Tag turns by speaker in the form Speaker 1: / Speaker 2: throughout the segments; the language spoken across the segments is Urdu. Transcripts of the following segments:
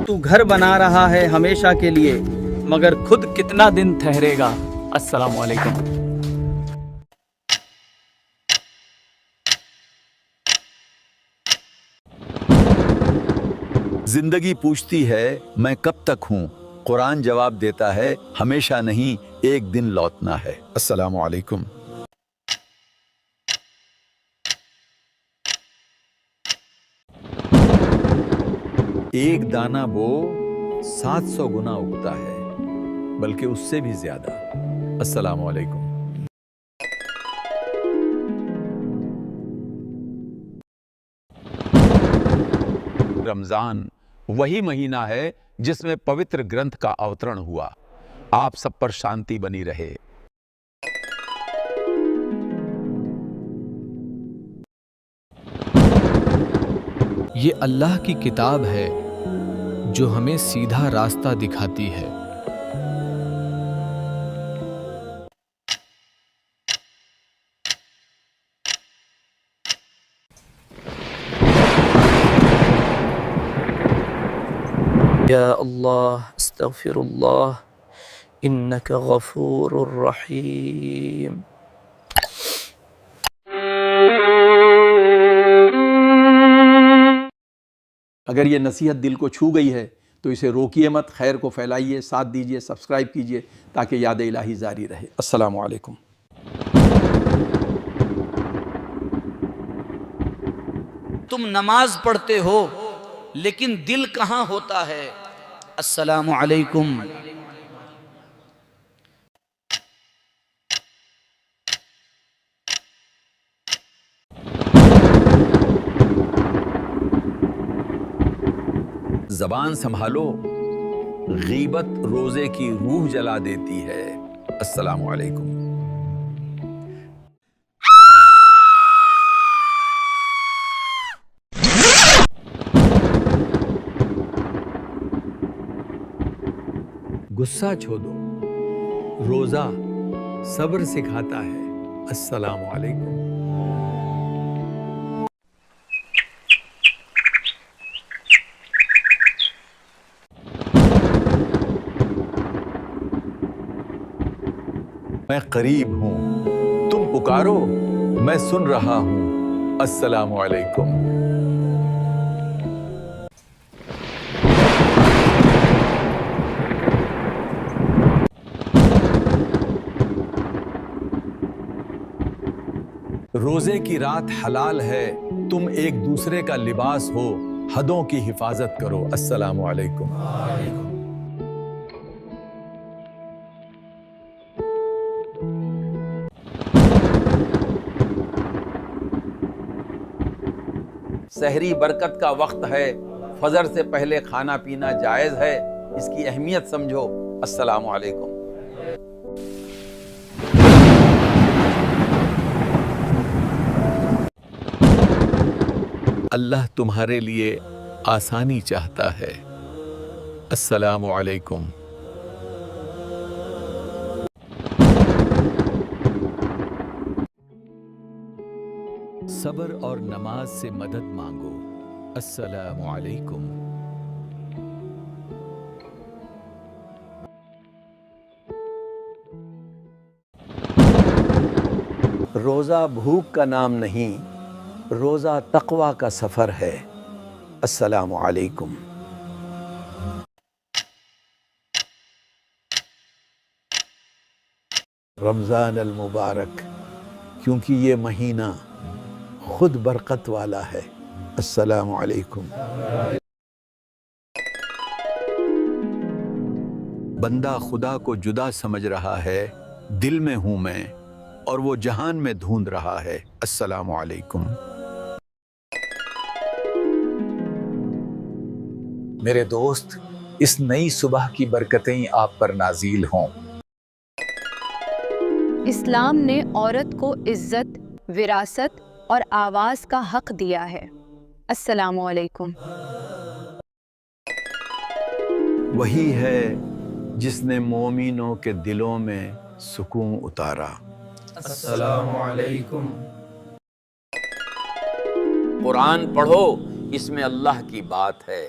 Speaker 1: تو گھر بنا رہا ہے ہمیشہ کے لیے، مگر خود کتنا دن ٹھہرے گا؟ السلام علیکم۔
Speaker 2: زندگی پوچھتی ہے میں کب تک ہوں، قرآن جواب دیتا ہے ہمیشہ نہیں، ایک دن لوٹنا ہے۔ السلام علیکم۔ ایک دانہ بو 700 گنا اگتا ہے، بلکہ اس سے بھی زیادہ۔ السلام علیکم۔ رمضان وہی مہینہ ہے جس میں پوتر گرنتھ کا اوترن ہوا۔ آپ سب پر شانتی بنی رہے۔
Speaker 3: یہ اللہ کی کتاب ہے جو ہمیں سیدھا راستہ دکھاتی ہے۔
Speaker 4: یا اللہ استغفر اللہ انک غفور الرحیم۔
Speaker 2: اگر یہ نصیحت دل کو چھو گئی ہے تو اسے روکیے مت، خیر کو پھیلائیے، ساتھ دیجیے، سبسکرائب کیجیے تاکہ یاد الہی جاری رہے۔ السلام علیکم۔
Speaker 5: تم نماز پڑھتے ہو لیکن دل کہاں ہوتا ہے؟ السلام علیکم۔
Speaker 2: زبان سنبھالو، غیبت روزے کی روح جلا دیتی ہے۔ السلام علیکم۔ غصہ چھوڑو، روزہ صبر سکھاتا ہے۔ السلام علیکم۔ میں قریب ہوں، تم پکارو میں سن رہا ہوں۔ السلام علیکم۔ روزے کی رات حلال ہے، تم ایک دوسرے کا لباس ہو، حدوں کی حفاظت کرو۔ السلام علیکم۔ سحری برکت کا وقت ہے، فجر سے پہلے کھانا پینا جائز ہے، اس کی اہمیت سمجھو۔ السلام علیکم۔ اللہ تمہارے لیے آسانی چاہتا ہے۔ السلام علیکم۔ صبر اور نماز سے مدد مانگو۔ السلام علیکم۔ روزہ بھوک کا نام نہیں، روزہ تقویٰ کا سفر ہے۔ السلام علیکم۔ رمضان المبارک، کیونکہ یہ مہینہ خود برکت والا ہے۔ السلام علیکم۔ بندہ خدا کو جدا سمجھ رہا ہے، دل میں ہوں میں، اور وہ جہان میں ڈھونڈ رہا ہے۔ السلام علیکم۔
Speaker 6: میرے دوست، اس نئی صبح کی برکتیں آپ پر نازل ہوں۔
Speaker 7: اسلام نے عورت کو عزت، وراثت اور آواز کا حق دیا ہے۔ السلام علیکم۔
Speaker 2: وہی ہے جس نے مومنوں کے دلوں میں سکون اتارا۔
Speaker 4: السلام علیکم۔
Speaker 2: قرآن پڑھو، اس میں اللہ کی بات ہے۔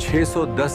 Speaker 6: 610